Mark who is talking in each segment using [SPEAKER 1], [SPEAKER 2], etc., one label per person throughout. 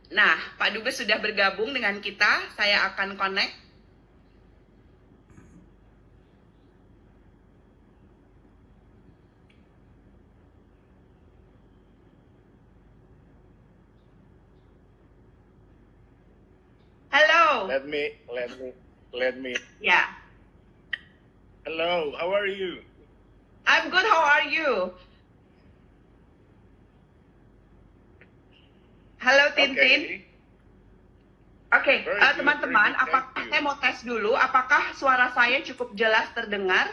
[SPEAKER 1] Nah, Pak Dubes sudah bergabung dengan kita. Saya akan connect. Hello.
[SPEAKER 2] Let me.
[SPEAKER 1] Yeah.
[SPEAKER 2] Hello, how are you?
[SPEAKER 1] I'm good. How are you? Halo Tintin. Oke, teman-teman, apakah saya mau tes dulu? Apakah suara saya cukup jelas terdengar?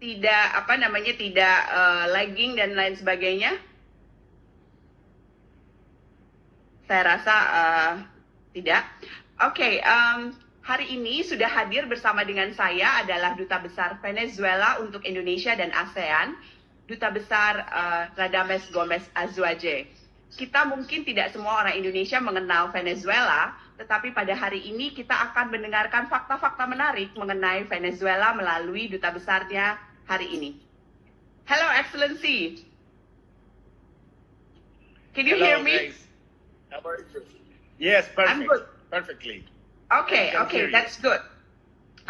[SPEAKER 1] Tidak tidak lagging dan lain sebagainya? Saya rasa tidak. Oke, hari ini sudah hadir bersama dengan saya adalah Duta Besar Venezuela untuk Indonesia dan ASEAN, Duta Besar Radamés Gómez Azuaje. Kita mungkin tidak semua orang Indonesia mengenal Venezuela, tetapi pada hari ini kita akan mendengarkan fakta-fakta menarik mengenai Venezuela melalui Duta Besarnya hari ini. Hello, Excellency. Can you hear me?
[SPEAKER 2] Guys. How are you? Yes, perfect.
[SPEAKER 1] I'm good.
[SPEAKER 2] Perfectly.
[SPEAKER 1] Okay, that's good.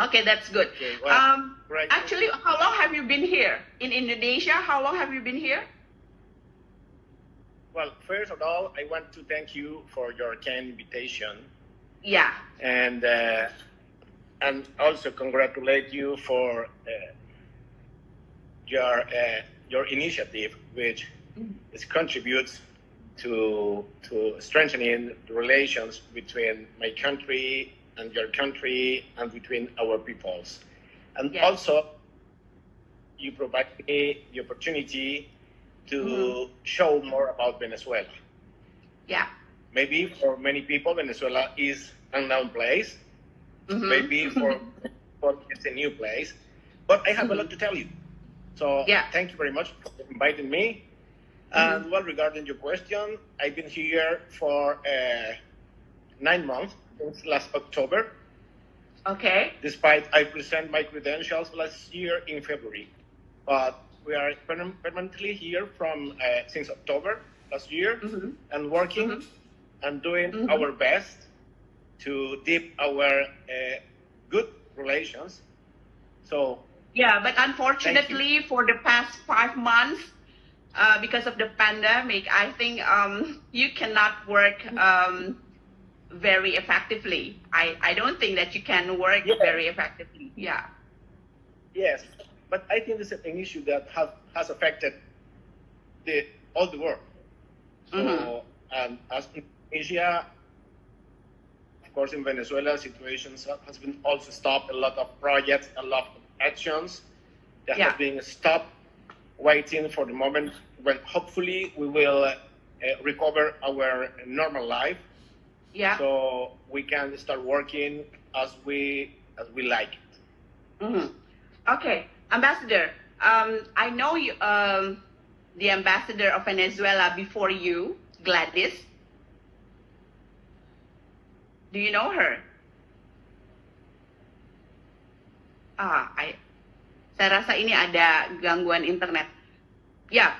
[SPEAKER 1] Okay, that's good.
[SPEAKER 2] Okay, well, right.
[SPEAKER 1] Actually, how long have you been here? In Indonesia, how long have you been here?
[SPEAKER 2] Well, first of all, I want to thank you for your kind invitation.
[SPEAKER 1] Yeah.
[SPEAKER 2] And also congratulate you for your initiative, which contributes to strengthening the relations between my country and your country and between our peoples. And also, you provide me the opportunity to show more about Venezuela.
[SPEAKER 1] Yeah.
[SPEAKER 2] Maybe for many people, Venezuela is an unknown place. Maybe for it's a new place. But I have a lot to tell you. So thank you very much for inviting me. And well, regarding your question, I've been here for 9 months, since last October.
[SPEAKER 1] Okay.
[SPEAKER 2] Despite I present my credentials last year in February. But we are permanently here from since October last year and working and doing our best to deep our good relations. So
[SPEAKER 1] yeah, but unfortunately for the past 5 months, because of the pandemic, I think you cannot work very effectively. I don't think that you can work very effectively. Yeah.
[SPEAKER 2] Yes, but I think this is an issue that has affected all the world. So, and as in Asia, of course, in Venezuela, situations has been also stopped. A lot of projects, a lot of actions that have been stopped, waiting for the moment when hopefully we will recover our normal life.
[SPEAKER 1] Yeah.
[SPEAKER 2] So we can start working as we like it.
[SPEAKER 1] Okay, Ambassador. I know you, the ambassador of Venezuela before you, Gladys. Do you know her? Saya rasa ini ada gangguan internet. Yeah,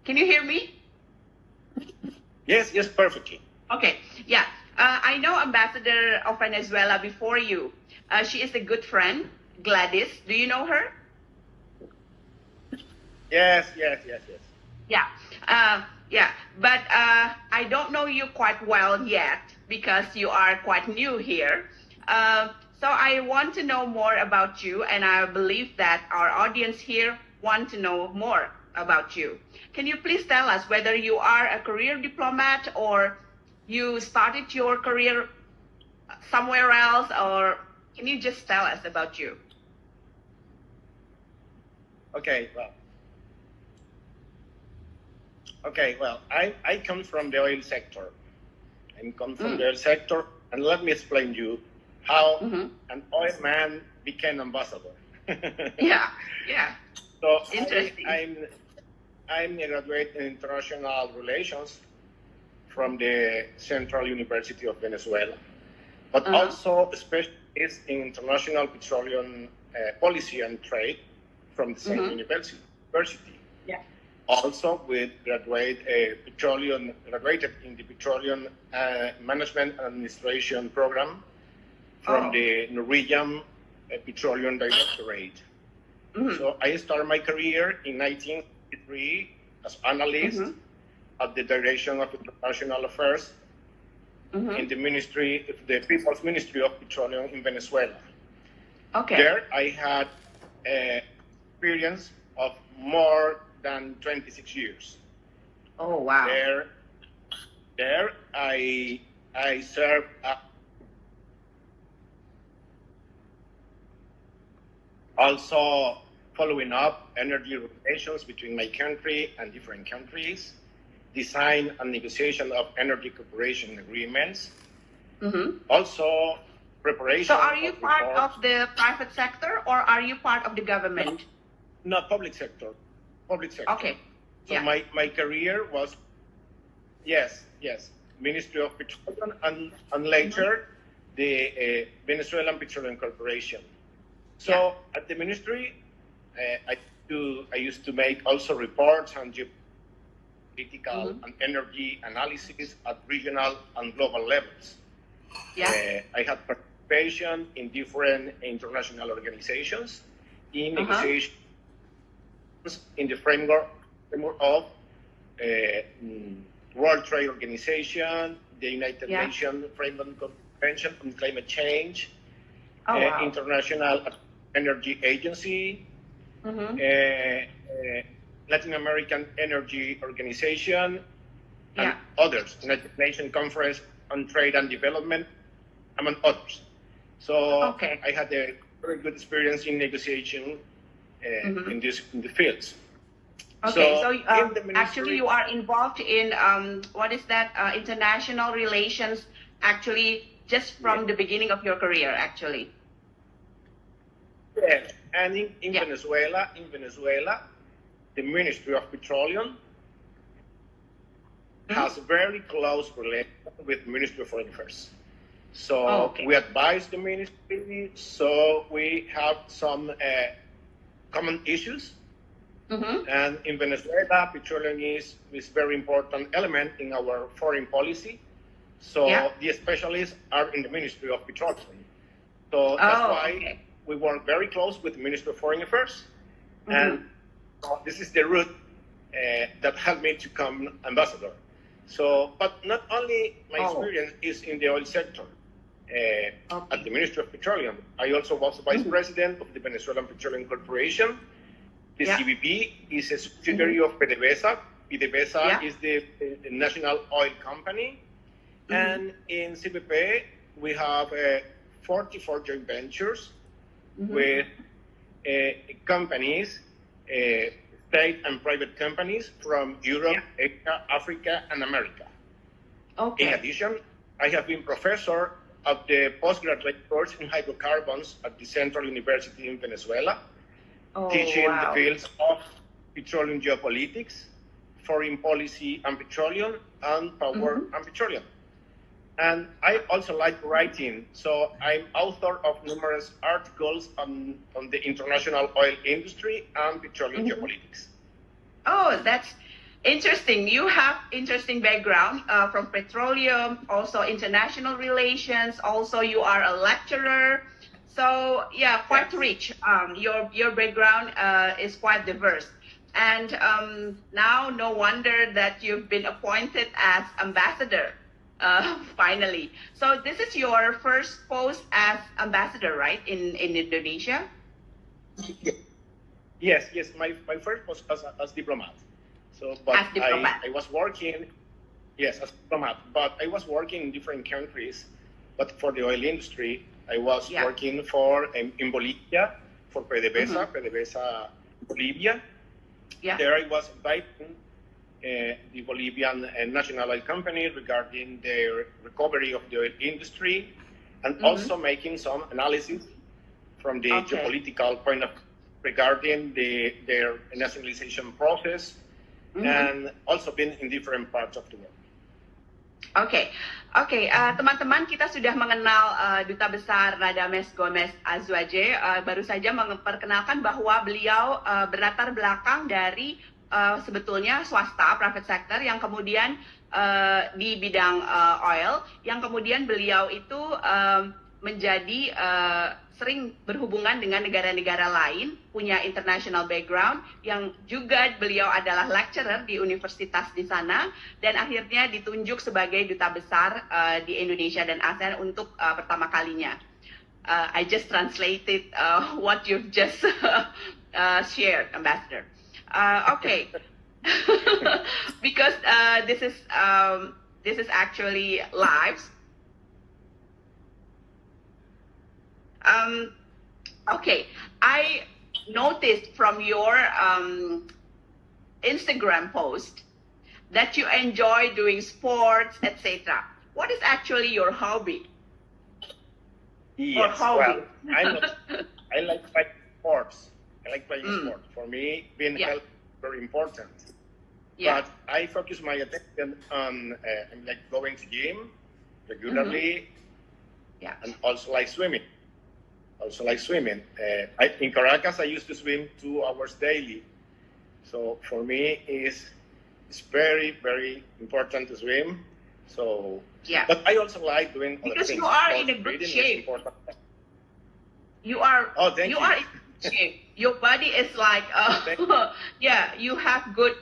[SPEAKER 1] can you hear me?
[SPEAKER 2] Yes, perfectly.
[SPEAKER 1] Okay, yeah. I know Ambassador of Venezuela before you. She is a good friend, Gladys. Do you know her?
[SPEAKER 2] Yes.
[SPEAKER 1] Yeah. But I don't know you quite well yet because you are quite new here. So I want to know more about you, and I believe that our audience here want to know more about you. Can you please tell us whether you are a career diplomat or you started your career somewhere else, or can you just tell us about you?
[SPEAKER 2] Okay, well, I come from the oil sector. The oil sector, and let me explain you how an oil man became ambassador.
[SPEAKER 1] Yeah.
[SPEAKER 2] So
[SPEAKER 1] interesting.
[SPEAKER 2] I'm a graduate in international relations from the Central University of Venezuela, but also a specialist in international petroleum policy and trade from the same university.
[SPEAKER 1] Yeah.
[SPEAKER 2] also with graduated in the Petroleum Management Administration program from the Norwegian Petroleum Directorate. So I started my career in 1963 as analyst at the Direction of International Affairs in the Ministry, the People's Ministry of Petroleum in Venezuela.
[SPEAKER 1] Okay.
[SPEAKER 2] There I had experience of more than 26 years.
[SPEAKER 1] Oh wow.
[SPEAKER 2] There I served also following up energy relations between my country and different countries, design and negotiation of energy cooperation agreements, also preparation.
[SPEAKER 1] So are you
[SPEAKER 2] of
[SPEAKER 1] part
[SPEAKER 2] reports.
[SPEAKER 1] of the private sector or are you part of the government?
[SPEAKER 2] No, public sector. Public sector.
[SPEAKER 1] Okay.
[SPEAKER 2] So my career was, yes, Ministry of Petroleum and later the Venezuelan Petroleum Corporation. So at the ministry, I used to make also reports on geopolitical and energy analysis at regional and global levels. I had participation in different international organizations in negotiations in the framework of World Trade Organization, the United Nations Framework Convention on Climate Change, International Energy Agency, Latin American Energy Organization, and others, United Nations Conference on Trade and Development, among others. So I had a very good experience in negotiation in the fields.
[SPEAKER 1] Okay, so actually you are involved in, what is that, international relations, actually, just from the beginning of your career, actually.
[SPEAKER 2] Yes, and in Venezuela, the Ministry of Petroleum has a very close relation with the Ministry of Foreign Affairs. So we advise the ministry, so we have some common issues. And in Venezuela, petroleum is a very important element in our foreign policy. So the specialists are in the Ministry of Petroleum. So that's why we work very close with the Ministry of Foreign Affairs. And this is the route that helped me to become ambassador. So, but not only my experience is in the oil sector at the Ministry of Petroleum. I also was vice president of the Venezuelan Petroleum Corporation. The CBP is a subsidiary of PDVSA. PDVSA is the national oil company. And in CBP, we have 44 joint ventures with companies, state and private companies from Europe, Asia, Africa, and America. In addition, I have been professor of the postgraduate course in hydrocarbons at the Central University in Venezuela, teaching the fields of petroleum geopolitics, foreign policy and petroleum, and power and petroleum. And I also like writing, so I'm author of numerous articles on the international oil industry and petroleum geopolitics.
[SPEAKER 1] Oh, that's interesting. You have interesting background from petroleum, also international relations, also you are a lecturer. So yeah, quite rich. Your background is quite diverse. And now no wonder that you've been appointed as ambassador. Finally. So this is your first post as ambassador, right, in Indonesia?
[SPEAKER 2] Yes. My first post as diplomat. So, but
[SPEAKER 1] as diplomat.
[SPEAKER 2] I was working, as diplomat, but I was working in different countries. But for the oil industry, I was working for in Bolivia for PDVSA, PDVSA Bolivia. There I was inviting the Bolivian National Oil Company regarding their recovery of the oil industry, and also making some analysis from the geopolitical point of regarding their nationalization process, and also been in different parts of the world.
[SPEAKER 1] Teman-teman, kita sudah mengenal Duta Besar Radamés Gómez Azuaje. Baru saja memperkenalkan bahwa beliau berlatar belakang dari sebetulnya swasta, private sector, yang kemudian di bidang oil, yang kemudian beliau itu menjadi sering berhubungan dengan negara-negara lain, punya international background, yang juga beliau adalah lecturer di universitas di sana, dan akhirnya ditunjuk sebagai duta besar di Indonesia dan ASEAN untuk pertama kalinya. I just translated what you've just shared, Ambassador. Okay, because this is actually live. Okay, I noticed from your Instagram post that you enjoy doing sports, etc. What is actually your hobby?
[SPEAKER 2] Yes, well, I like playing sports. I like playing sports. For me, being healthy is very important. Yeah. But I focus my attention on like going to gym regularly, and also like swimming. In Caracas, I used to swim 2 hours daily. So for me, it's very, very important to swim. So, but I also like doing other things.
[SPEAKER 1] Because you are in a good shape. You are in good shape. Your body is like, you have good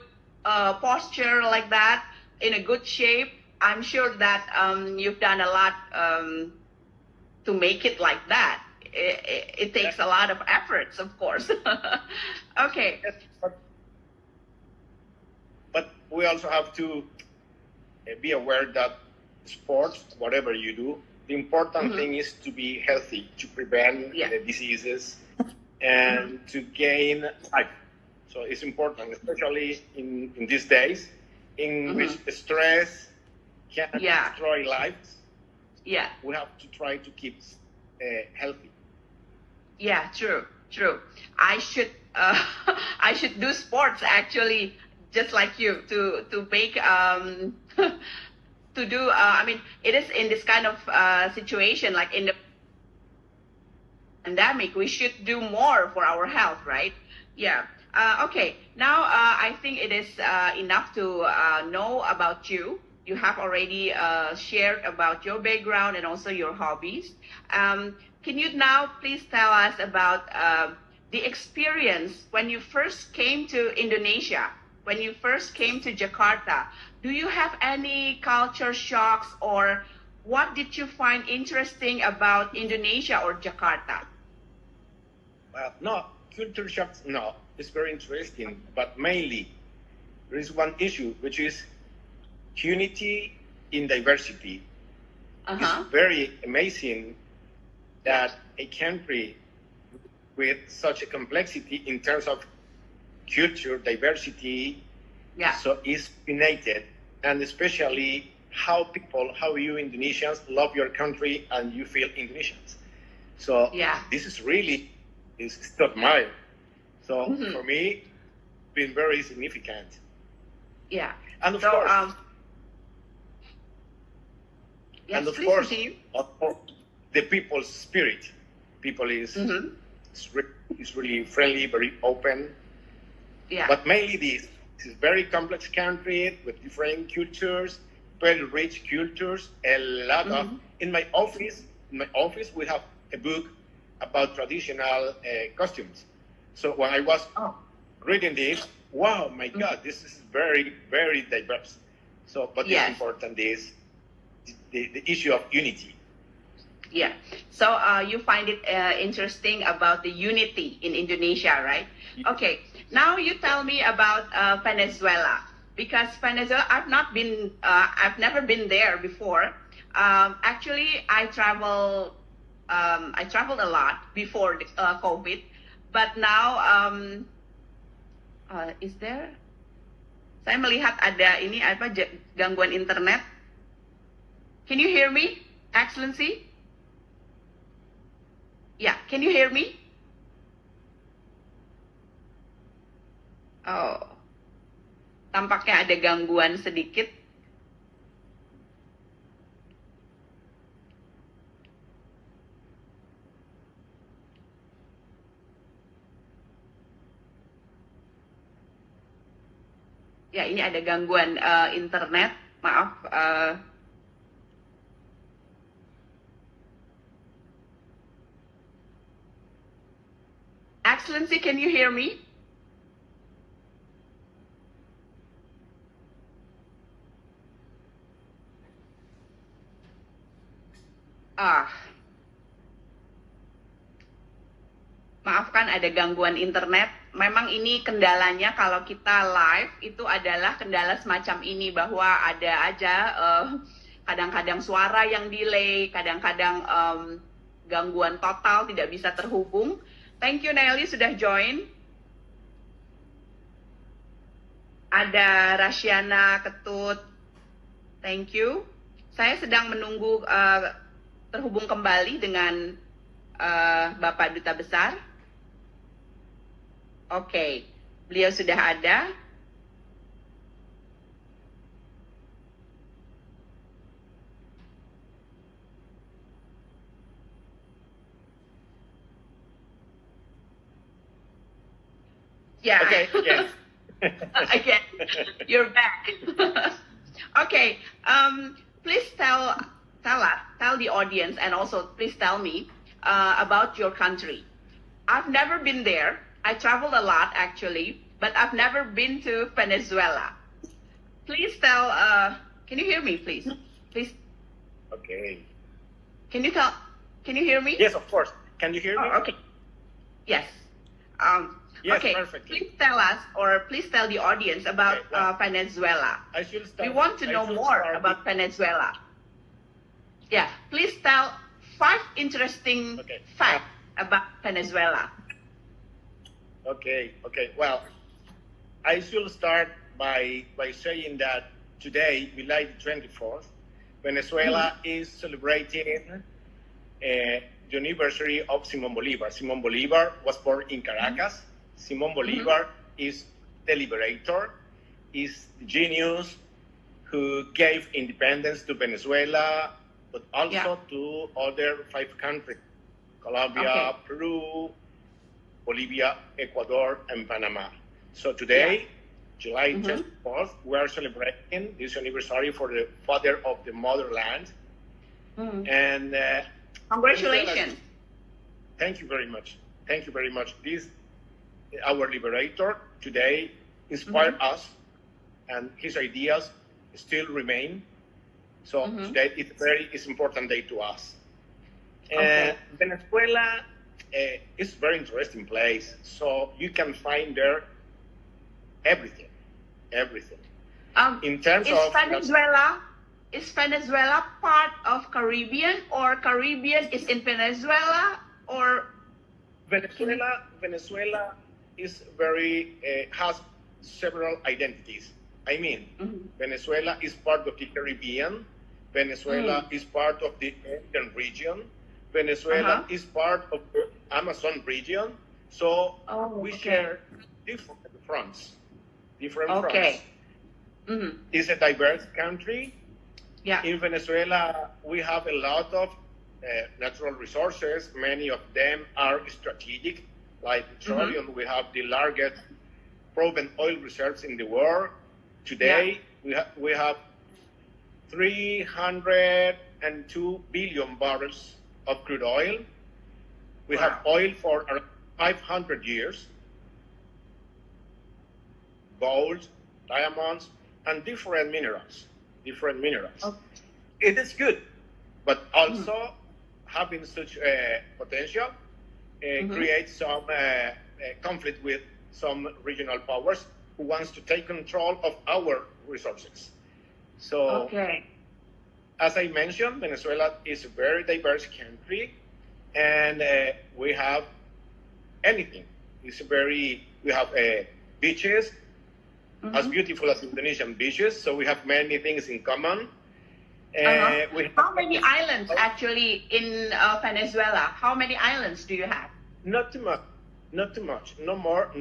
[SPEAKER 1] posture like that, in a good shape. I'm sure that you've done a lot to make it like that. It takes a lot of efforts, of course. Okay.
[SPEAKER 2] Yes, but we also have to be aware that sports, whatever you do, the important thing is to be healthy, to prevent the diseases, and to gain life. So it's important, especially in these days, in which stress can destroy lives. Yeah, we have to try to keep healthy.
[SPEAKER 1] Yeah, true. I should do sports actually, just like you, to make to do. I mean, it is in this kind of situation, like in the pandemic, we should do more for our health, right? Yeah. Okay. Now I think it is enough to know about you. You have already shared about your background and also your hobbies. Can you now please tell us about the experience when you first came to Indonesia, when you first came to Jakarta? Do you have any culture shocks, or what did you find interesting about Indonesia or Jakarta?
[SPEAKER 2] Well, no, culture shocks, no. It's very interesting, but mainly there is one issue, which is unity in diversity. It's very amazing that a country with such a complexity in terms of culture, diversity, so is united, and especially how you Indonesians love your country and you feel Indonesians. So this is really, it's to admire. So for me, it's been very significant. Yeah. And of course, the people's spirit. People is really friendly, very open. Yeah. But mainly this is a very complex country with different cultures, very rich cultures. A lot of in my office we have a book about traditional costumes. So when I was reading this, wow, my God, this is very, very diverse. So, but the important is the issue of unity.
[SPEAKER 1] Yeah. So you find it interesting about the unity in Indonesia, right? Okay. Now you tell me about Venezuela, because Venezuela, I've never been there before. Actually, I traveled a lot before COVID, but now is there? Saya melihat ada ini apa gangguan internet. Can you hear me, Excellency? Yeah, can you hear me? Oh, tampaknya ada gangguan sedikit. Ya, ini ada gangguan internet. Maaf. Excellency, can you hear me? Maafkan ada gangguan internet. Memang ini kendalanya kalau kita live itu adalah kendala semacam ini, bahwa ada aja kadang-kadang suara yang delay, kadang-kadang gangguan total, tidak bisa terhubung. Thank you Nelly sudah join. Ada Rasyana Ketut. Thank you. Saya sedang menunggu terhubung kembali dengan Bapak Duta Besar. Oke, beliau sudah ada. Yeah.
[SPEAKER 2] Okay, yes.
[SPEAKER 1] Again, you're back. Okay, please tell the audience, and also please tell me about your country. I've never been there. I traveled a lot actually, but I've never been to Venezuela. Please tell. Can you hear me, please? Please.
[SPEAKER 2] Okay.
[SPEAKER 1] Can you hear me?
[SPEAKER 2] Yes, of course. Can you hear me?
[SPEAKER 1] Oh, okay. Yes.
[SPEAKER 2] Yes,
[SPEAKER 1] okay.
[SPEAKER 2] perfectly.
[SPEAKER 1] Please tell us, or please tell the audience about Venezuela.
[SPEAKER 2] I should start.
[SPEAKER 1] We want to know more about Venezuela. Yeah, please tell 5 interesting facts about Venezuela.
[SPEAKER 2] Okay. Well, I should start by saying that today, July 24th, Venezuela is celebrating the anniversary of Simón Bolívar. Simón Bolívar was born in Caracas. Simón Bolívar is the liberator, is the genius who gave independence to Venezuela, but also to other 5 countries, Colombia, Peru, Bolivia, Ecuador, and Panama. So today, July 24th, we are celebrating this anniversary for the father of the motherland. And
[SPEAKER 1] congratulations.
[SPEAKER 2] Thank you very much. Thank you very much. This, our liberator today inspired us, and his ideas still remain. So today it's important day to us. Venezuela is a very interesting place. So you can find there everything. In terms of
[SPEAKER 1] is Venezuela part of Caribbean, or Caribbean is in Venezuela, or
[SPEAKER 2] Venezuela is very has several identities. I mean, Venezuela is part of the Caribbean. Venezuela is part of the Indian region. Venezuela is part of the Amazon region. So we share different fronts. It's a diverse country. In Venezuela, we have a lot of natural resources. Many of them are strategic, like petroleum. We have the largest proven oil reserves in the world. Today, we have 302 billion barrels of crude oil. We have oil for around 500 years, gold, diamonds, and different minerals. It is good, but also having such potential creates some conflict with some regional powers who wants to take control of our resources. So, as I mentioned, Venezuela is a very diverse country, and we have anything. We have beaches, as beautiful as Indonesian beaches, so we have many things in common.
[SPEAKER 1] How many islands actually in Venezuela? How many islands do you have?
[SPEAKER 2] Not too much. No more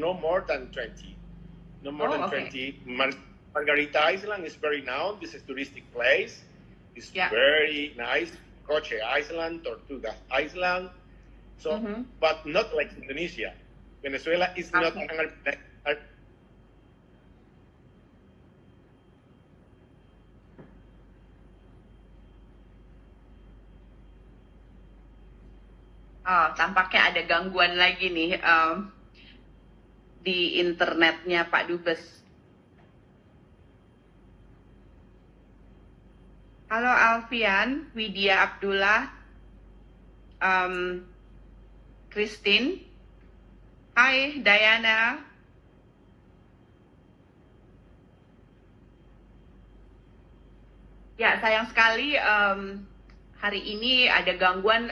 [SPEAKER 2] than 20. No more than 20. Margarita Island is very known. This is a touristic place. It's very nice. Coche Island, Tortugas Island. So, but not like Indonesia. Venezuela is not an
[SPEAKER 1] Oh, tampaknya ada gangguan lagi nih di internetnya Pak Dubes. Halo Alfian, Widya Abdullah, Christine, Hai Diana. Ya, sayang sekali hari ini ada gangguan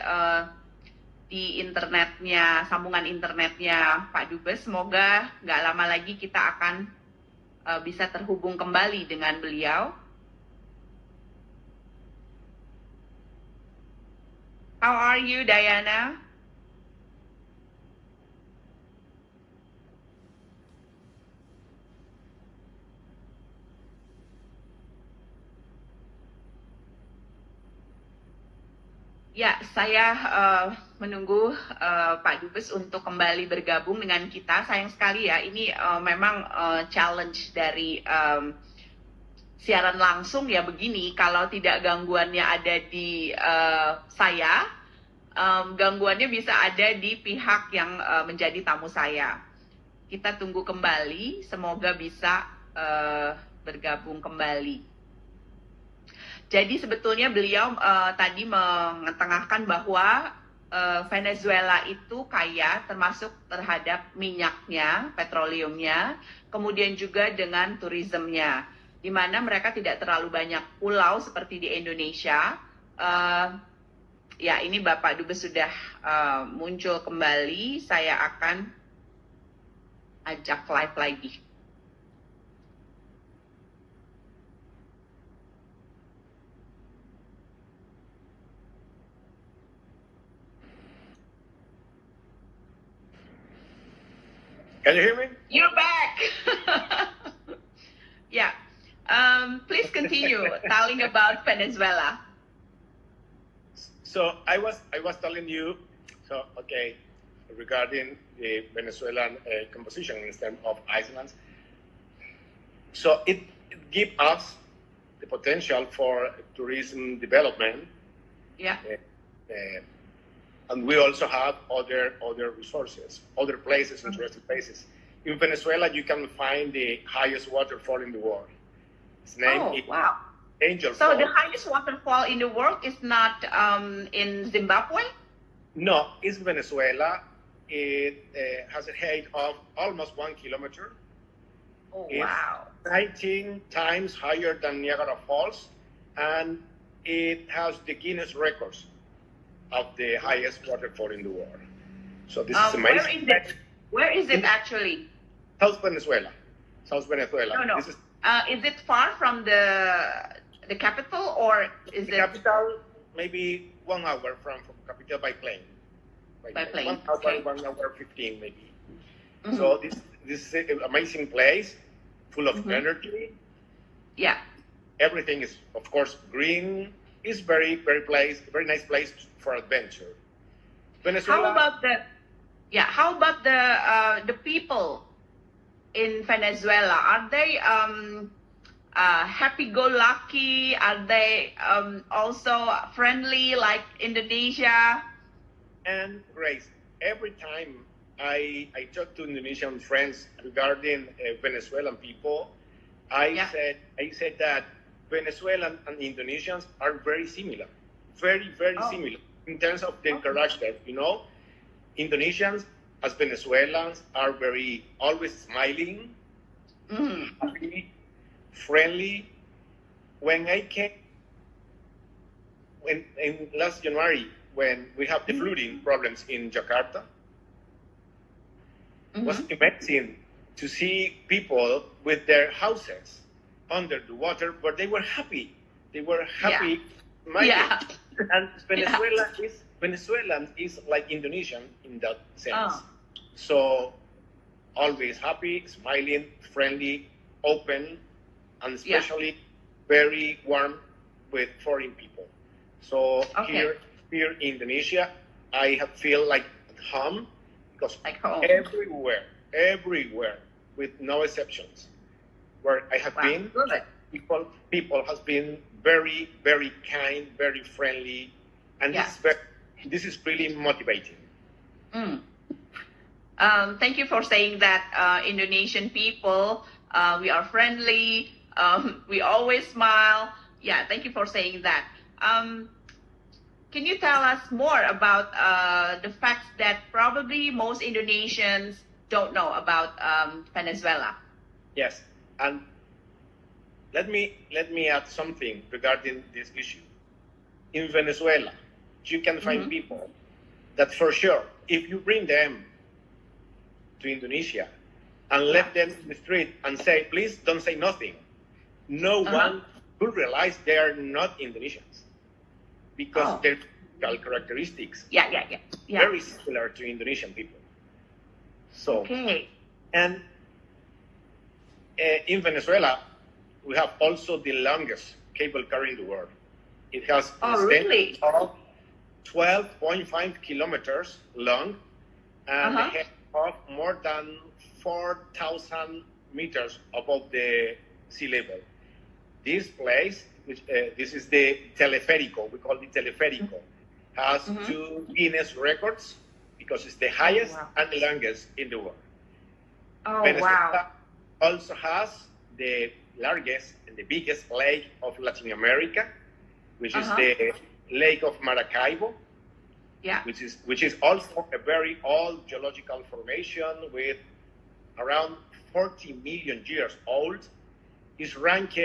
[SPEAKER 1] di internetnya, sambungan internetnya Pak Dubes. Semoga nggak lama lagi kita akan bisa terhubung kembali dengan beliau. How are you, Diana? Ya, saya menunggu Pak Dubes untuk kembali bergabung dengan kita. Sayang sekali ya, ini memang challenge dari siaran langsung ya begini. Kalau tidak gangguannya ada di saya, gangguannya bisa ada di pihak yang menjadi tamu saya. Kita tunggu kembali, semoga bisa bergabung kembali. Jadi sebetulnya beliau tadi mengetengahkan bahwa Venezuela itu kaya termasuk terhadap minyaknya, petroleumnya, kemudian juga dengan turismenya, di mana mereka tidak terlalu banyak pulau seperti di Indonesia. Ya, ini Bapak Dubes sudah muncul kembali, saya akan ajak live lagi.
[SPEAKER 2] Can you hear me?
[SPEAKER 1] You're back. Yeah. Please continue telling about Venezuela.
[SPEAKER 2] So I was telling you, so okay, regarding the Venezuelan composition instead of islands. So it gives us the potential for tourism development.
[SPEAKER 1] Yeah.
[SPEAKER 2] And we also have other resources, other places, interesting places. In Venezuela, you can find the highest waterfall in the world. Its name is
[SPEAKER 1] wow.
[SPEAKER 2] Angel
[SPEAKER 1] So
[SPEAKER 2] Fall.
[SPEAKER 1] the highest waterfall in the world is not in Zimbabwe?
[SPEAKER 2] No, it's Venezuela. It has a height of almost 1 kilometer.
[SPEAKER 1] Oh,
[SPEAKER 2] It's
[SPEAKER 1] wow.
[SPEAKER 2] 19 times higher than Niagara Falls, and it has the Guinness records of the highest waterfall in the world. So this is amazing.
[SPEAKER 1] Where is it? Where is it actually?
[SPEAKER 2] South Venezuela. South Venezuela.
[SPEAKER 1] No.
[SPEAKER 2] This
[SPEAKER 1] is it far from the capital, or is
[SPEAKER 2] the
[SPEAKER 1] it
[SPEAKER 2] capital, maybe 1 hour from capital by plane.
[SPEAKER 1] by plane?
[SPEAKER 2] 1 hour,
[SPEAKER 1] Okay.
[SPEAKER 2] 1 hour 15 maybe.
[SPEAKER 1] Mhm.
[SPEAKER 2] So this is an amazing place, full of
[SPEAKER 1] Mhm.
[SPEAKER 2] energy.
[SPEAKER 1] Yeah.
[SPEAKER 2] Everything is, of course, green. It's very nice place for adventure. Venezuela.
[SPEAKER 1] How about the people in Venezuela? Are they happy-go-lucky? Are they also friendly like Indonesia?
[SPEAKER 2] And Grace, every time I talk to Indonesian friends regarding Venezuelan people, I said that Venezuelan and Indonesians are very similar, very similar in terms of their character. You know, Indonesians as Venezuelans are very always smiling, happy, friendly. When I came, in last January, when we have the flooding problems in Jakarta, it was amazing to see people with their houses under the water, but they were happy. They were happy, smiling.
[SPEAKER 1] Yeah.
[SPEAKER 2] And Venezuelan is like Indonesian in that sense. So always happy, smiling, friendly, open, and especially very warm with foreign people. So here in Indonesia, I have feel like at home, because everywhere, with no exceptions, where I have been, people has been very kind, very friendly, and this is very this is really motivating.
[SPEAKER 1] Mm. Thank you for saying that Indonesian people, we are friendly, we always smile. Yeah, thank you for saying that. Can you tell us more about the facts that probably most Indonesians don't know about Venezuela?
[SPEAKER 2] Yes, and let me add something regarding this issue. In Venezuela, you can find people that for sure, if you bring them to Indonesia and left them in the street and say, please don't say nothing, no one will realize they are not Indonesians because their physical characteristics very similar to Indonesian people. So, and in Venezuela, we have also the longest cable car in the world. It has a
[SPEAKER 1] really?
[SPEAKER 2] of 12.5 kilometers long and a height of more than 4,000 meters above the sea level. This place, which this is the teleférico, we call it teleférico, has 2 Guinness records because it's the highest and the longest in the world. Venezuela also has the largest and the biggest lake of Latin America, which is the Lake of Maracaibo, which is also a very old geological formation with around 40 million years old. Is ranked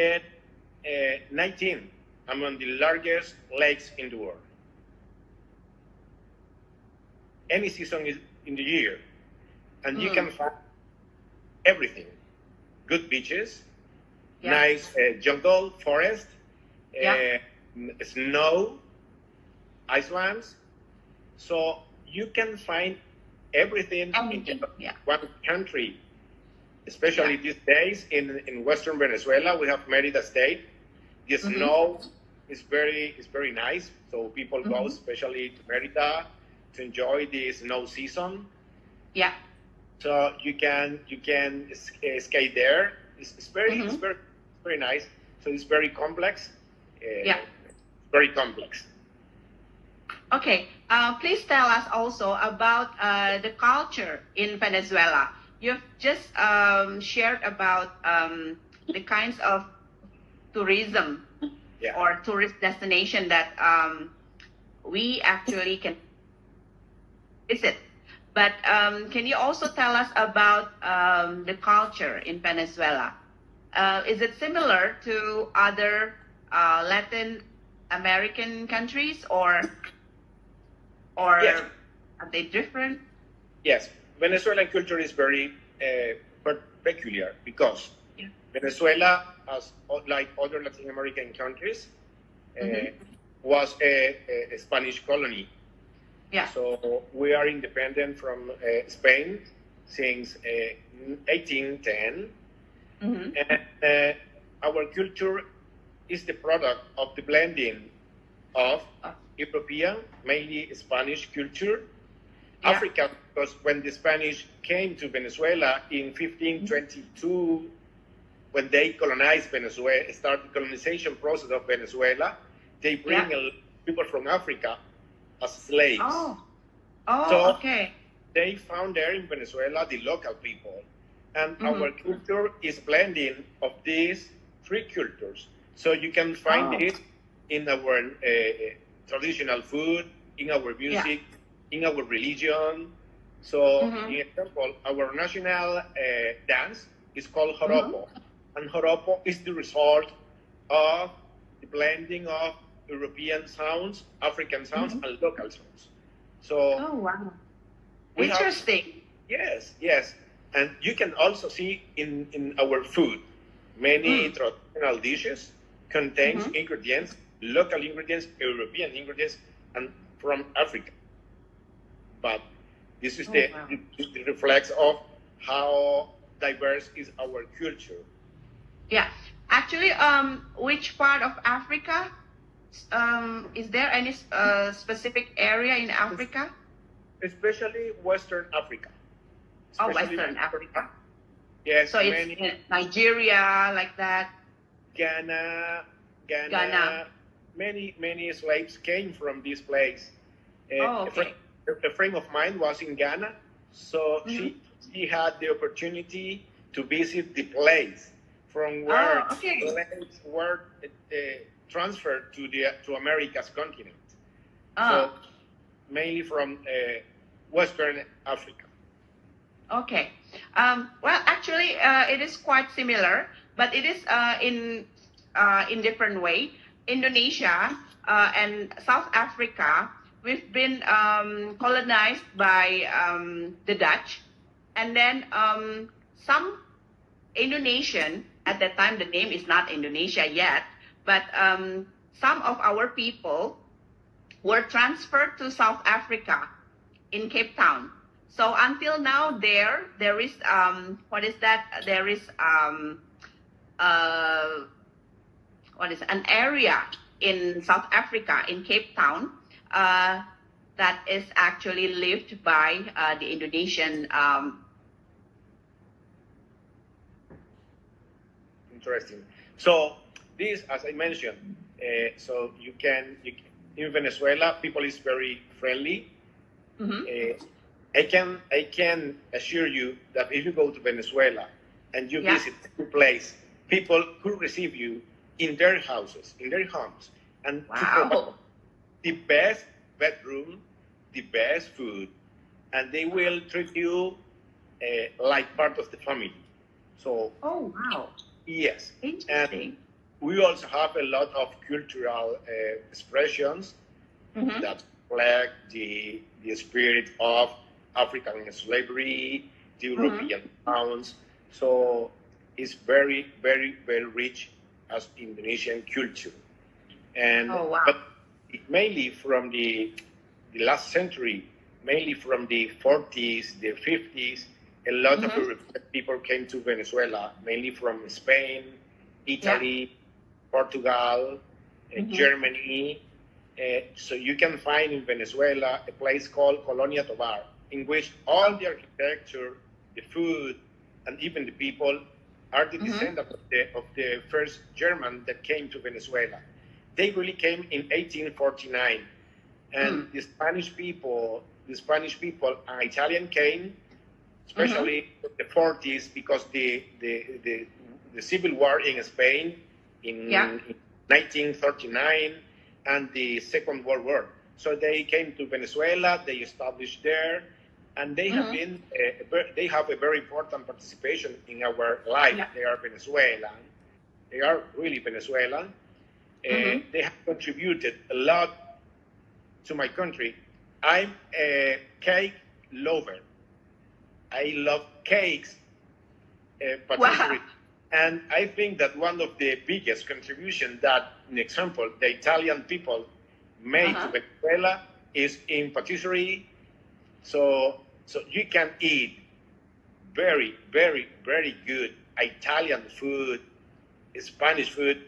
[SPEAKER 2] 19 among the largest lakes in the world. Any season is in the year, and you can find everything: good beaches, nice jungle, forest, snow, islands. So you can find everything in one country. Especially these days in Western Venezuela, we have Mérida State. The snow is very nice. So people go especially to Mérida to enjoy the snow season.
[SPEAKER 1] Yeah.
[SPEAKER 2] So you can skate there. It's very nice. So it's very complex. Very complex.
[SPEAKER 1] Okay. Please tell us also about the culture in Venezuela. You've just shared about the kinds of tourism or tourist destination that we actually can visit. But can you also tell us about the culture in Venezuela? Is it similar to other Latin American countries, or are they different?
[SPEAKER 2] Yes, Venezuelan culture is very peculiar because Venezuela, as like other Latin American countries, was a Spanish colony.
[SPEAKER 1] Yeah.
[SPEAKER 2] So we are independent from Spain since 1810. And our culture is the product of the blending of European, mainly Spanish culture, Africa, because when the Spanish came to Venezuela in 1522, when they colonized Venezuela, started the colonization process of Venezuela, they bring people from Africa as slaves. So they found there in Venezuela the local people. And our culture is blending of these 3 cultures. So you can find it in our traditional food, in our music, in our religion. So, in example, our national dance is called joropo. And joropo is the result of the blending of European sounds, African sounds, and local sounds. So,
[SPEAKER 1] interesting.
[SPEAKER 2] Yes. And you can also see in our food, many traditional dishes contains ingredients, local ingredients, European ingredients, and from Africa. But this is the reflex of how diverse is our culture.
[SPEAKER 1] Yeah. Actually, which part of Africa? Is there any specific area in Africa?
[SPEAKER 2] Especially Western Africa.
[SPEAKER 1] Western Africa.
[SPEAKER 2] Yes.
[SPEAKER 1] So it's in Nigeria, like that.
[SPEAKER 2] Ghana. Many slaves came from this place.
[SPEAKER 1] Oh,
[SPEAKER 2] A
[SPEAKER 1] okay.
[SPEAKER 2] friend of mine was in Ghana, so she had the opportunity to visit the place from where
[SPEAKER 1] Oh, okay.
[SPEAKER 2] slaves were transferred to America's continent.
[SPEAKER 1] Ah.
[SPEAKER 2] So mainly from Western Africa.
[SPEAKER 1] Okay. Well, actually, it is quite similar, but it is in different way. Indonesia and South Africa, we've been colonized by the Dutch, and then some Indonesian, at that time the name is not Indonesia yet, but some of our people were transferred to South Africa in Cape Town. So until now, there is what is that? There is what is an area in South Africa in Cape Town that is actually lived by the Indonesian.
[SPEAKER 2] Interesting. So this, as I mentioned, so you can in Venezuela, people is very friendly. I can assure you that if you go to Venezuela and you visit the place, people who receive you in their houses, in their homes, and to provide the best bedroom, the best food, and they will treat you like part of the family. So,
[SPEAKER 1] oh wow,
[SPEAKER 2] yes,
[SPEAKER 1] interesting.
[SPEAKER 2] and we also have a lot of cultural expressions that reflect the spirit of African slavery, the European towns. So it's very, very, very rich as Indonesian culture. And but mainly from the last century, mainly from the 40s, the 50s, a lot of European people came to Venezuela, mainly from Spain, Italy, Portugal, Germany. So you can find in Venezuela a place called Colonia Tovar, in which all the architecture, the food, and even the people are the descendants of the first German that came to Venezuela. They really came in 1849, and the Spanish people and Italian came, especially in the 40s, because the civil war in Spain in 1939 and the Second World War. So they came to Venezuela, they established there, and they have been they have a very important participation in our life. They are Venezuelan. They are really Venezuelan. They have contributed a lot to my country. I'm a cake lover. I love cakes, particularly. And I think that one of the biggest contributions that, an example, the Italian people made to Venezuela is in patisserie. So you can eat very, very, very good Italian food, Spanish food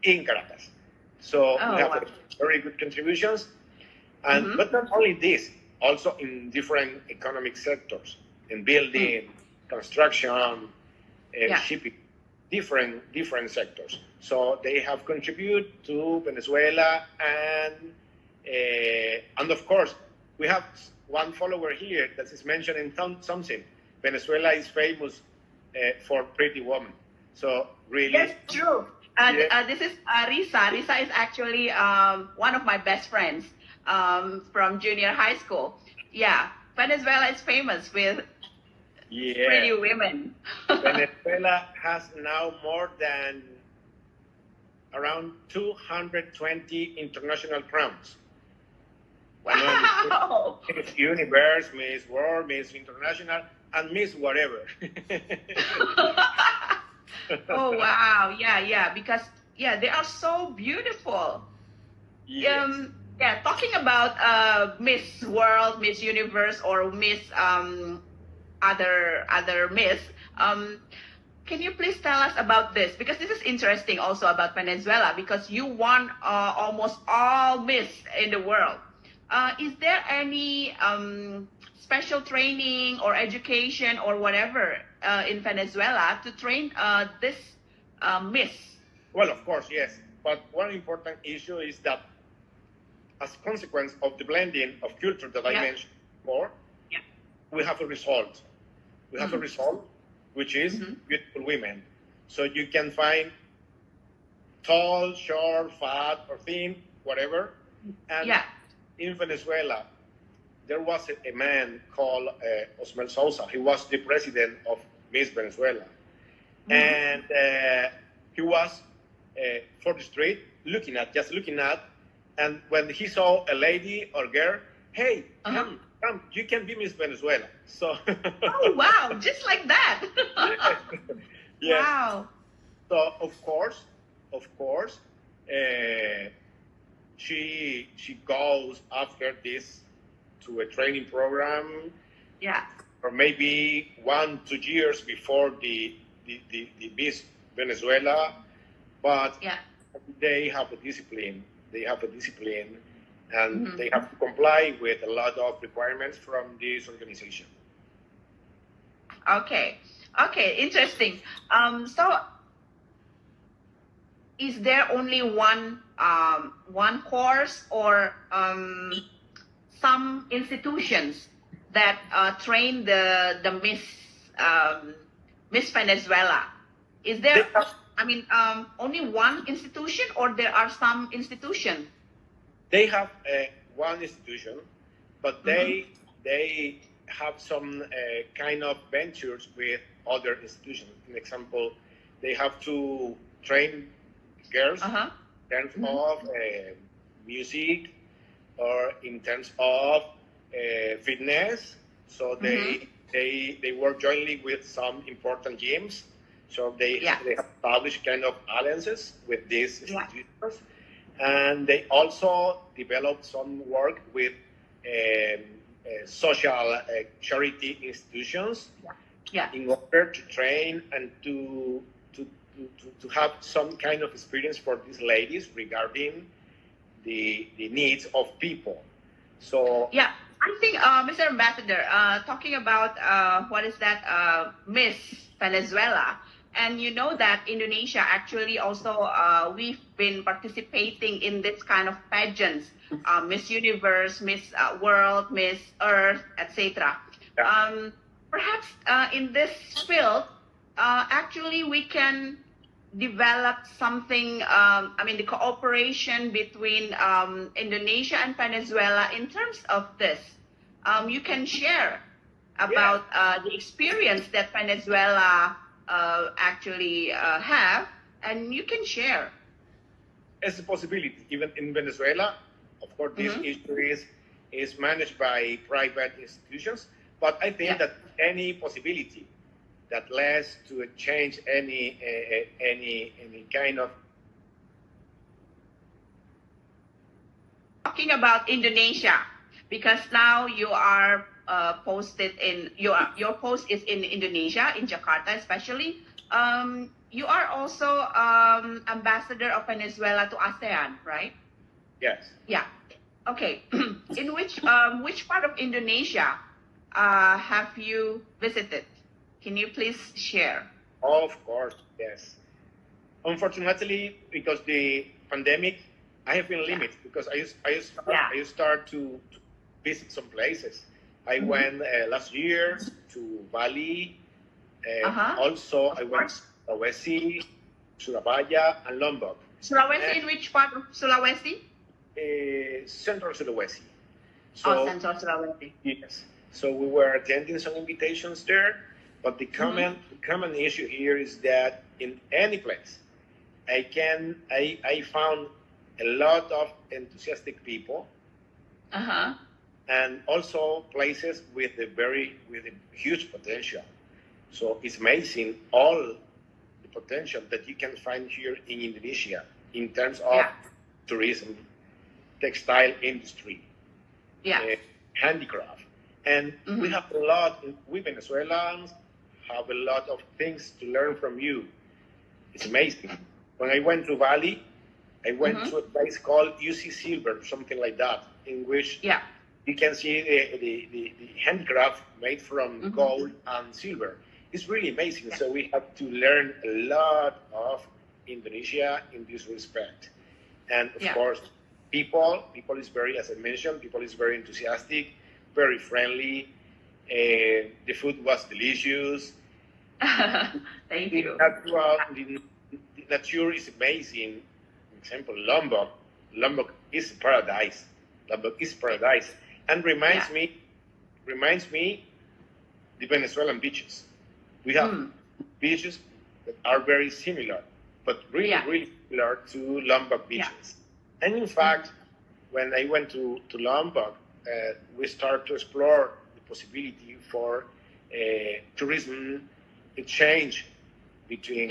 [SPEAKER 2] in Caracas. So we have very good contributions. And but not only this, also in different economic sectors, in building, construction, shipping, different sectors. So they have contributed to Venezuela, and of course we have one follower here that is mentioning something. Venezuela is famous for pretty women. So really,
[SPEAKER 1] that's true. This is Risa. Risa is actually one of my best friends from junior high school. Yeah, Venezuela is famous with pretty women.
[SPEAKER 2] Venezuela has now more than around 220 international crowns.
[SPEAKER 1] Wow!
[SPEAKER 2] Miss Universe, Miss World, Miss International, and Miss whatever.
[SPEAKER 1] Oh wow! Yeah, because they are so beautiful.
[SPEAKER 2] Yes.
[SPEAKER 1] Talking about Miss World, Miss Universe, or Miss other Miss. Can you please tell us about this? Because this is interesting also about Venezuela, because you won almost all Miss in the world. Is there any special training or education or whatever in Venezuela to train this Miss?
[SPEAKER 2] Well, of course, yes. But one important issue is that as a consequence of the blending of culture that I mentioned before, we have a result. We have a result, which is beautiful women. So you can find tall, short, fat, or thin, whatever. And in Venezuela, there was a man called Osmel Sousa. He was the president of Miss Venezuela. And he was for the street, just looking at, and when he saw a lady or girl, hey, come, you can be Miss Venezuela. So.
[SPEAKER 1] Oh wow! Just like that.
[SPEAKER 2] Yes.
[SPEAKER 1] Wow.
[SPEAKER 2] So of course, she goes after this to a training program.
[SPEAKER 1] Yeah.
[SPEAKER 2] Or maybe 1-2 years before the Miss Venezuela, but they have a discipline. And they have to comply with a lot of requirements from this organization.
[SPEAKER 1] Okay, interesting. So, is there only one course, or some institutions that train the Miss Venezuela? Is there? Only one institution, or there are some institutions?
[SPEAKER 2] They have one institution, but they have some kind of ventures with other institutions. For example, they have to train girls in terms of music or in terms of fitness. So they work jointly with some important gyms. So they have established kind of alliances with these institutions. And they also developed some work with social charity institutions in order to train and to have some kind of experience for these ladies regarding the needs of people. So
[SPEAKER 1] I think, Mr. Ambassador, talking about what is that, Miss Venezuela. And you know that Indonesia actually also, we've been participating in this kind of pageants, Miss Universe, Miss World, Miss Earth, etc. Perhaps in this field, actually we can develop something, the cooperation between Indonesia and Venezuela in terms of this. You can share about the experience that Venezuela actually have, and you can share.
[SPEAKER 2] It's a possibility. Even in Venezuela, of course, this issue is managed by private institutions, but I think that any possibility that leads to a change, any kind of.
[SPEAKER 1] Talking about Indonesia, because now you are posted in your post is in Indonesia, in Jakarta especially. You are also ambassador of Venezuela to ASEAN, right?
[SPEAKER 2] Yes.
[SPEAKER 1] Yeah. Okay. In which part of Indonesia have you visited? Can you please share?
[SPEAKER 2] Of course, yes. Unfortunately, because the pandemic, I have been limited because I start to visit some places. I went last year to Bali. Also, I went to Sulawesi, Surabaya, and Lombok.
[SPEAKER 1] Sulawesi, in which part of Sulawesi?
[SPEAKER 2] Central Sulawesi.
[SPEAKER 1] Central Sulawesi.
[SPEAKER 2] Yes. So we were attending some invitations there, but the common issue here is that in any place, I found a lot of enthusiastic people. And also places with a huge potential. So it's amazing all the potential that you can find here in Indonesia in terms of tourism, textile industry, handicraft. And we have a lot, we Venezuelans have a lot of things to learn from you. It's amazing. When I went to Bali, I went to a place called UC Silver, something like that, in which you can see the handicraft made from gold and silver. It's really amazing. So we have to learn a lot of Indonesia in this respect. And of course, People is very, as I mentioned, people is very enthusiastic, very friendly. The food was delicious.
[SPEAKER 1] Thank you.
[SPEAKER 2] The nature is amazing. For example, Lombok. Lombok is paradise. Lombok is paradise, and reminds me the Venezuelan beaches. We have beaches that are very similar, but really similar to Lombok beaches. And in fact, when I went to Lombok, we started to explore the possibility for tourism exchange between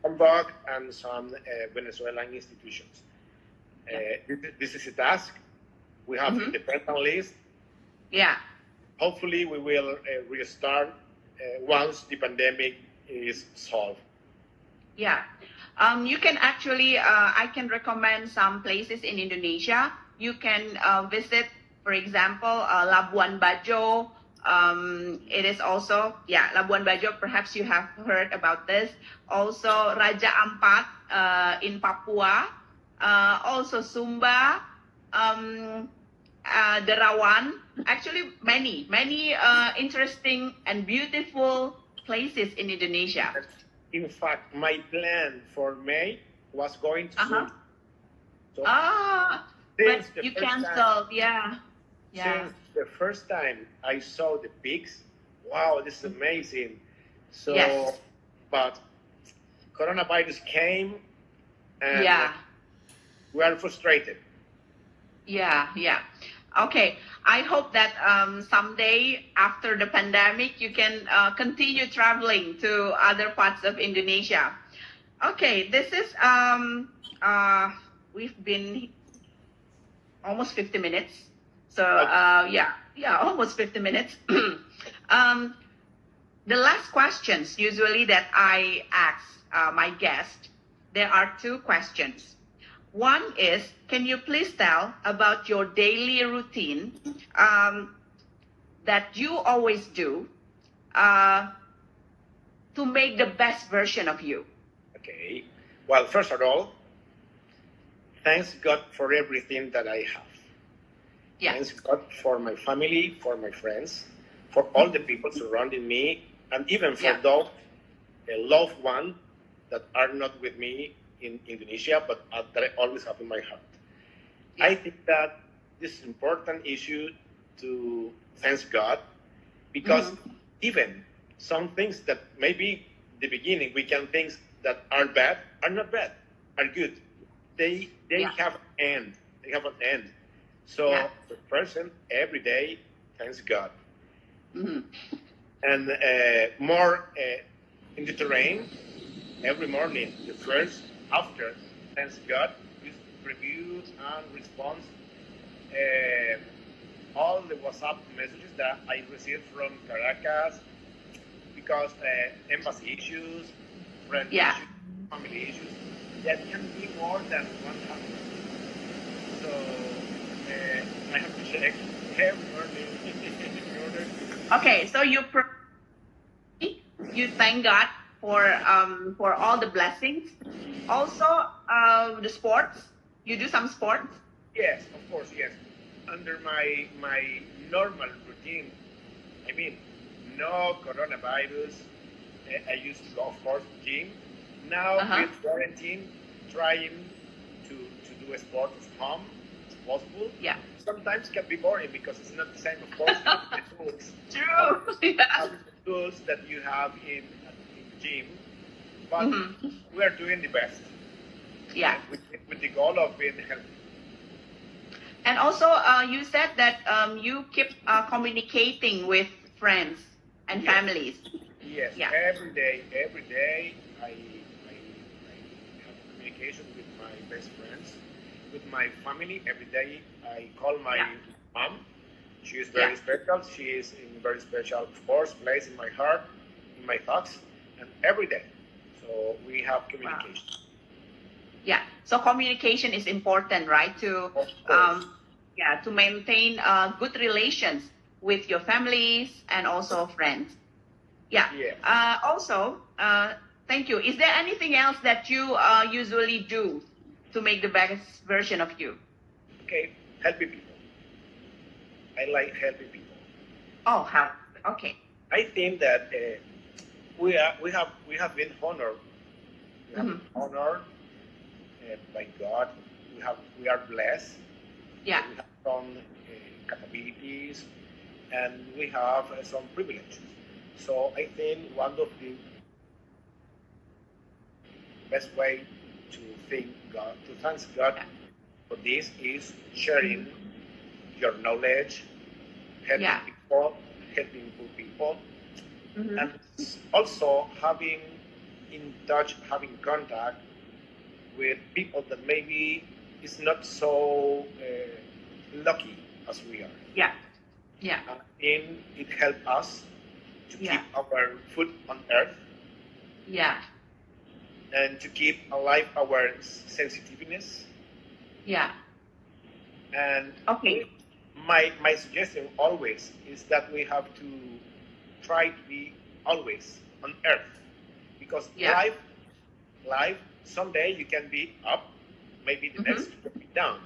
[SPEAKER 2] Lombok and some Venezuelan institutions. This is a task. We have the dependent list.
[SPEAKER 1] Yeah.
[SPEAKER 2] Hopefully, we will restart once the pandemic is solved.
[SPEAKER 1] Yeah. You can actually, I can recommend some places in Indonesia. You can visit, for example, Labuan Bajo. It is also, Labuan Bajo, perhaps you have heard about this. Also, Raja Ampat in Papua. Also, Sumba, Derawan. Actually, many interesting and beautiful places in Indonesia.
[SPEAKER 2] In fact, my plan for May was going to Sumba. So
[SPEAKER 1] but you canceled,
[SPEAKER 2] Since the first time I saw the pics, wow, this is amazing. So, but coronavirus came, and we are frustrated.
[SPEAKER 1] Okay, I hope that someday after the pandemic, you can continue traveling to other parts of Indonesia. Okay, this is, we've been almost 50 minutes. So, almost 50 minutes. The last questions usually that I ask my guest, there are two questions. One is, can you please tell about your daily routine that you always do to make the best version of you?
[SPEAKER 2] Okay. Well, first of all, thanks God for everything that I have. Thanks God for my family, for my friends, for all the people surrounding me, and even for those loved ones that are not with me in Indonesia, but that I always have in my heart. I think that this is an important issue to thank God, because even some things that maybe the beginning we can think that are bad are not bad, are good. They have an end. They have an end. So the person every day thanks God. And more in the terrain, every morning, the first after thanks God, we review and respond all the WhatsApp messages that I received from Caracas, because embassy issues, friend issues, family issues, that can be more than 100. So I have to check every morning in order to...
[SPEAKER 1] Okay, so you thank God for all the blessings. Also, the sports. You do some sports?
[SPEAKER 2] Yes, of course, yes. Under my normal routine, I mean, no coronavirus. I used to go, of course, gym. Now with quarantine, trying to do a sport at home, if possible.
[SPEAKER 1] Yeah.
[SPEAKER 2] Sometimes can be boring because it's not the same, of course, with the tools.
[SPEAKER 1] True.
[SPEAKER 2] The tools that you have in gym, but we are doing the best.
[SPEAKER 1] Yeah.
[SPEAKER 2] With the goal of being healthy.
[SPEAKER 1] And also, you said that you keep communicating with friends and families.
[SPEAKER 2] Yes.
[SPEAKER 1] Yeah.
[SPEAKER 2] Every day, I have communication with my best friends, with my family. Every day, I call my mom. She is very special. She is in very special, of course, place in my heart, in my thoughts, and every day. So we have communication.
[SPEAKER 1] Wow. Yeah. So communication is important, right? To to maintain good relations with your families and also friends. Yeah. Also, thank you. Is there anything else that you usually do to make the best version of you?
[SPEAKER 2] okay, helping people. I like helping people.
[SPEAKER 1] Oh, help. Okay.
[SPEAKER 2] I think that we have been honored. We have been honored by God. We are blessed.
[SPEAKER 1] Yeah.
[SPEAKER 2] We have some capabilities, and we have some privileges. So I think one of the best way to thank God for this is sharing your knowledge, helping people, helping poor people, and also having in touch, having contact with people that maybe is not so lucky as we are.
[SPEAKER 1] Yeah. Yeah.
[SPEAKER 2] And it helps us to keep our foot on earth.
[SPEAKER 1] Yeah.
[SPEAKER 2] And to keep alive our sensitiveness.
[SPEAKER 1] Yeah.
[SPEAKER 2] And
[SPEAKER 1] okay.
[SPEAKER 2] My suggestion always is that we have to try to be always on earth, because life someday you can be up, maybe the next you can be down.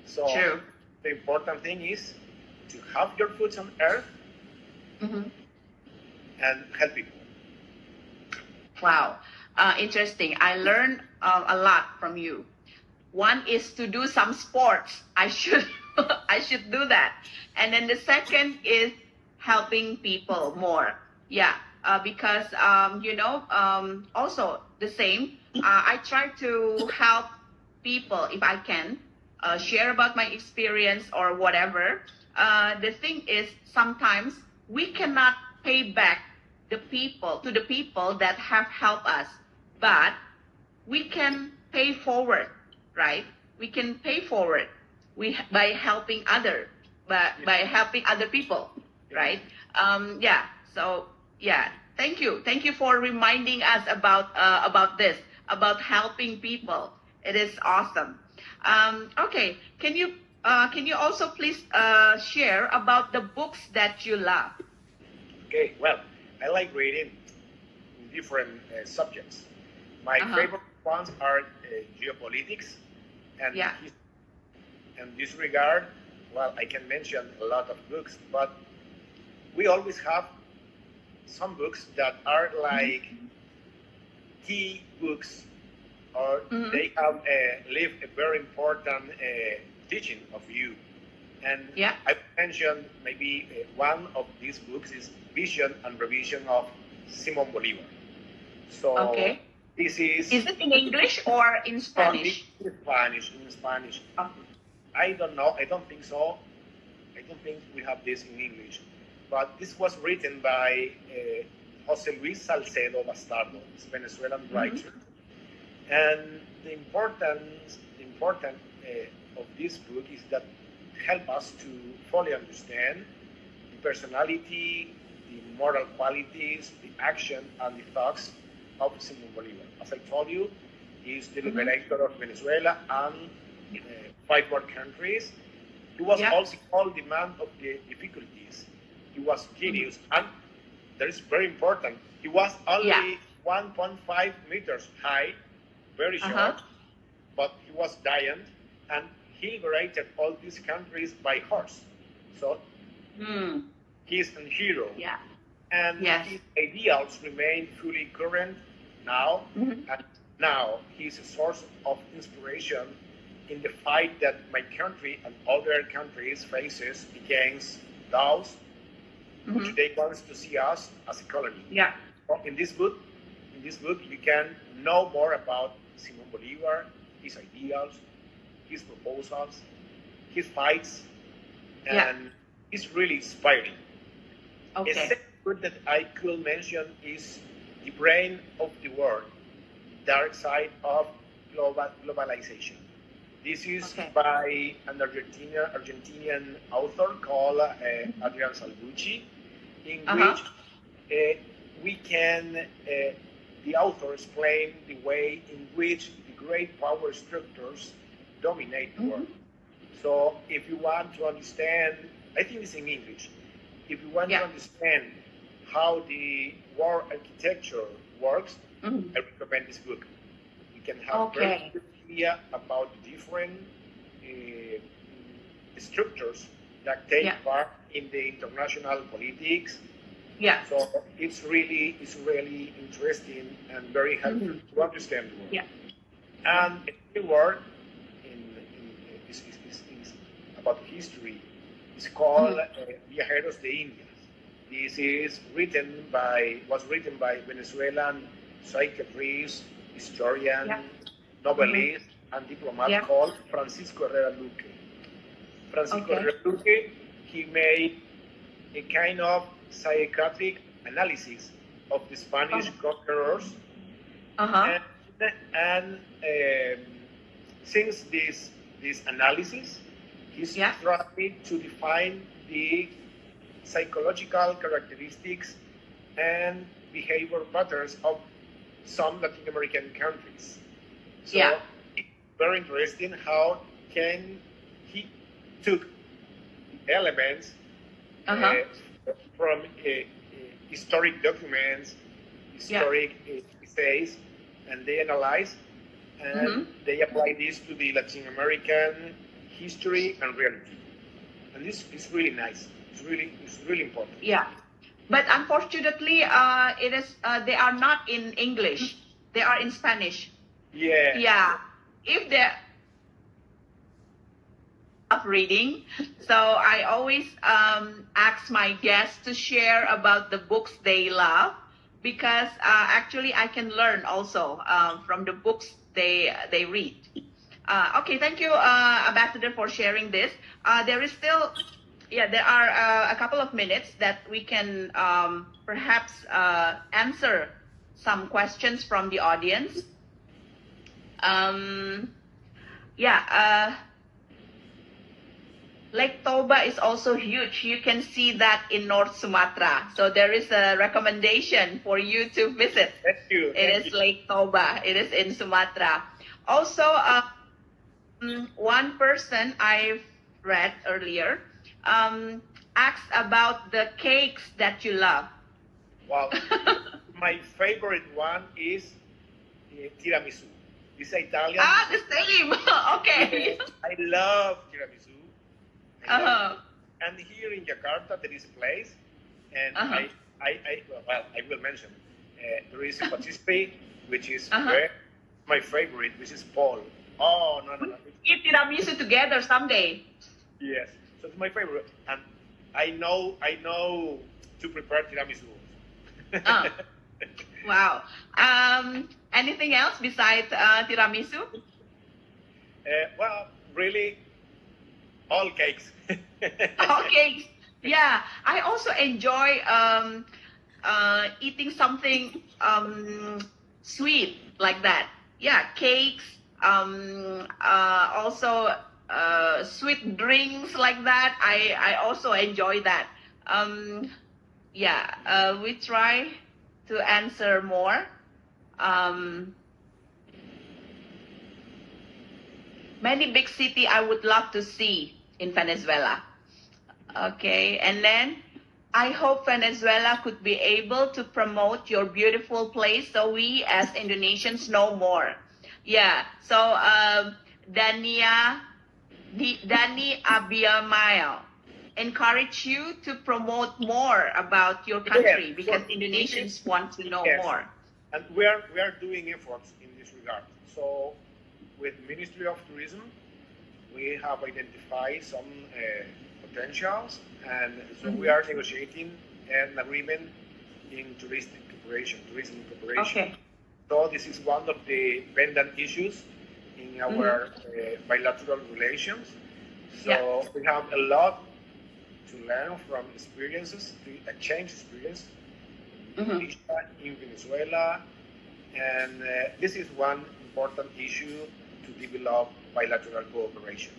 [SPEAKER 2] So
[SPEAKER 1] True.
[SPEAKER 2] The important thing is to have your foot on earth and help people.
[SPEAKER 1] Wow. Interesting. I learned a lot from you. One is to do some sports. I should do that. And then the second is helping people more. Yeah. Because also the same. I try to help people if I can, share about my experience or whatever. The thing is, sometimes we cannot pay back the people that have helped us, but we can pay forward, right? We can pay forward by helping by helping other people, right? So thank you for reminding us about this, about helping people. It is awesome. Okay, can you also please share about the books that you love?
[SPEAKER 2] Okay, well, I like reading different subjects. My favorite ones are geopolitics and history. In this regard, well, I can mention a lot of books, but we always have some books that are like key books, or they have lived a very important teaching of you. And I mentioned maybe one of these books is Vision and Revision of Simon Bolivar. So this is
[SPEAKER 1] it in English or in Spanish?
[SPEAKER 2] In Spanish.
[SPEAKER 1] Okay.
[SPEAKER 2] I don't know. I don't think so. I don't think we have this in English. But this was written by José Luis Salcedo Bastardo, this Venezuelan writer. And the importance of this book is that help us to fully understand the personality, the moral qualities, the action, and the thoughts of Simon Bolivar. As I told you, he is the liberator of Venezuela and 5 more countries. He was also called the man of the difficulties. He was genius, and that is very important. He was only 1.5 meters high, very short, but he was giant, and he liberated all these countries by horse. So he's a hero.
[SPEAKER 1] Yeah.
[SPEAKER 2] And his ideals remain fully current now, and now he's a source of inspiration in the fight that my country and other countries faces against those which they want to see us as a colony.
[SPEAKER 1] Yeah.
[SPEAKER 2] So in this book, you can know more about Simon Bolivar, his ideals, his proposals, his fights, and it's really inspiring.
[SPEAKER 1] Okay.
[SPEAKER 2] A second book that I could mention is The Brain of the World, Dark Side of Globalization. This is by an Argentinian author called Adrian Salvucci, in which we can, the author explain the way in which the great power structures dominate the world. So if you want to understand, I think it's in English, if you want to understand how the war architecture works, I recommend this book. You can have very good idea about the different structures that take part in the international politics.
[SPEAKER 1] Yeah.
[SPEAKER 2] So it's really interesting and very helpful to understand the world.
[SPEAKER 1] Yeah.
[SPEAKER 2] And the word is about history. It's called Viajeros de Indias. This is was written by Venezuelan psychiatrist, historian, novelist, and diplomat called Francisco Herrera Luque. Francisco Herrera Luque, he made a kind of psychiatric analysis of the Spanish conquerors, and since this analysis, he's trying to define the psychological characteristics and behavior patterns of some Latin American countries. So it's very interesting how he took elements from historic documents, historic essays, and they analyze and they apply this to the Latin American history and reality. And this is really nice. It's really important.
[SPEAKER 1] Yeah, but unfortunately, it is they are not in English. They are in Spanish.
[SPEAKER 2] Yeah.
[SPEAKER 1] Yeah. If they're of reading, so I always ask my guests to share about the books they love, because actually I can learn also from the books they read. Okay, thank you, Ambassador, for sharing this. There is still, there are a couple of minutes that we can perhaps answer some questions from the audience. Lake Toba is also huge. You can see that in North Sumatra. So there is a recommendation for you to visit.
[SPEAKER 2] Thank you.
[SPEAKER 1] It is Lake Toba. It is in Sumatra. Also, one person I've read earlier asked about the cakes that you love.
[SPEAKER 2] Wow. My favorite one is tiramisu. It's Italian.
[SPEAKER 1] The same. Okay.
[SPEAKER 2] I love tiramisu. And here in Jakarta, there is a place, and I will mention, there is a patisserie, which is my favorite, which is Paul. Oh, no.
[SPEAKER 1] Eat tiramisu together someday.
[SPEAKER 2] Yes, so it's my favorite, and I know to prepare tiramisu.
[SPEAKER 1] Wow. Anything else besides tiramisu?
[SPEAKER 2] Well, really, all cakes.
[SPEAKER 1] All cakes. Yeah, I also enjoy eating something sweet like that. Yeah, cakes. Also sweet drinks like that. I also enjoy that. We try to answer more. Many big city I would love to see in Venezuela. Okay, and then I hope Venezuela could be able to promote your beautiful place so we as Indonesians know more. Yeah, so Dani Abiamail encourage you to promote more about your country, because Indonesians want to know more.
[SPEAKER 2] And we are doing efforts in this regard. So with Ministry of Tourism, we have identified some potentials, and so we are negotiating an agreement in tourism cooperation.
[SPEAKER 1] Okay.
[SPEAKER 2] So this is one of the pendant issues in our bilateral relations. So we have a lot to learn from experiences, to exchange experience in Venezuela, and this is one important issue to develop bilateral cooperation.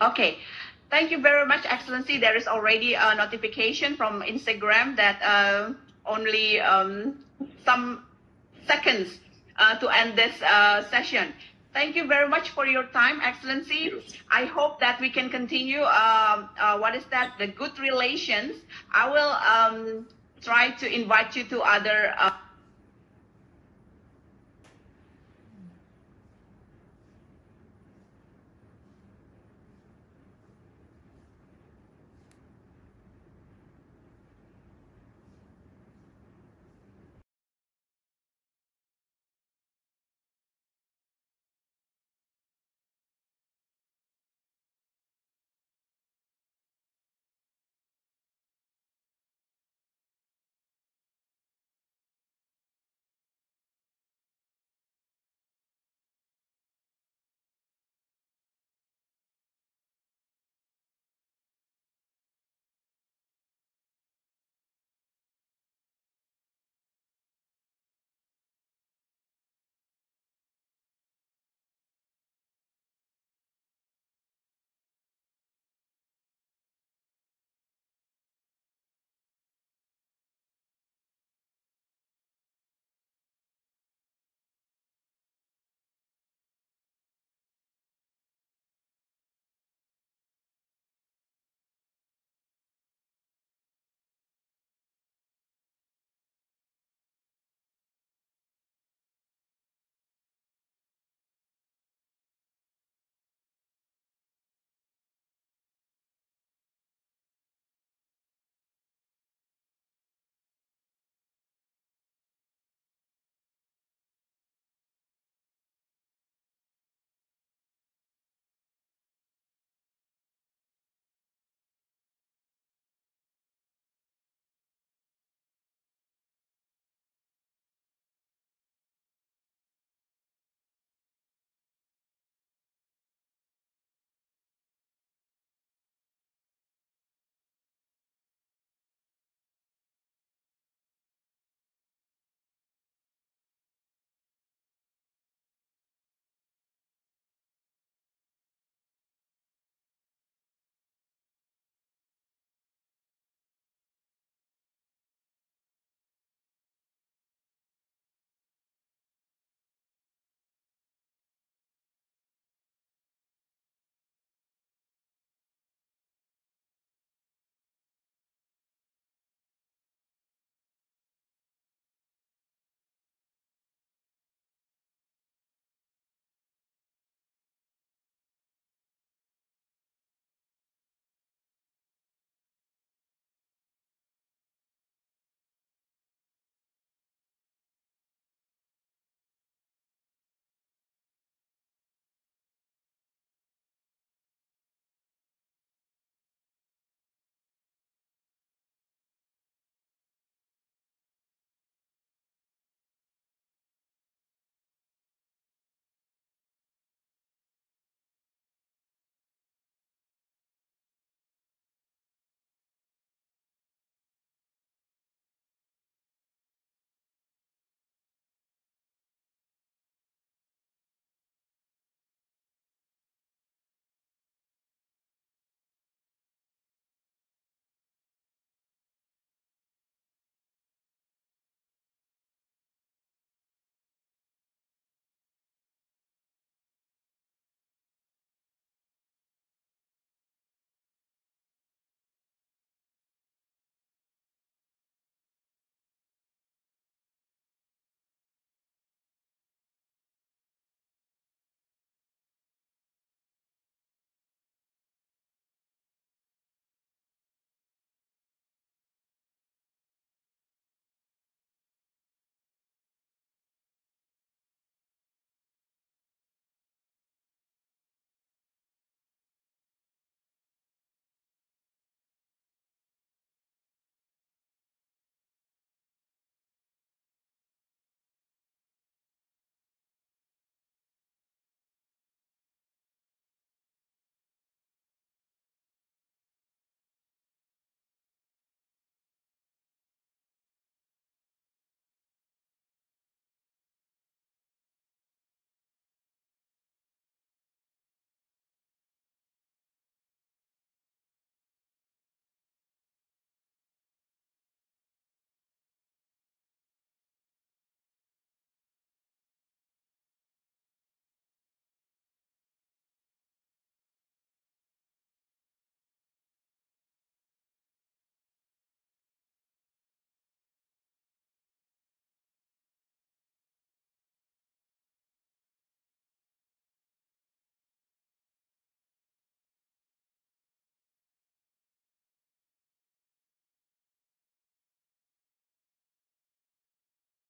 [SPEAKER 1] Okay, thank you very much, Excellency. There is already a notification from Instagram that only some seconds to end this session. Thank you very much for your time, Excellency. I hope that we can continue, the good relations. I will try to invite you to other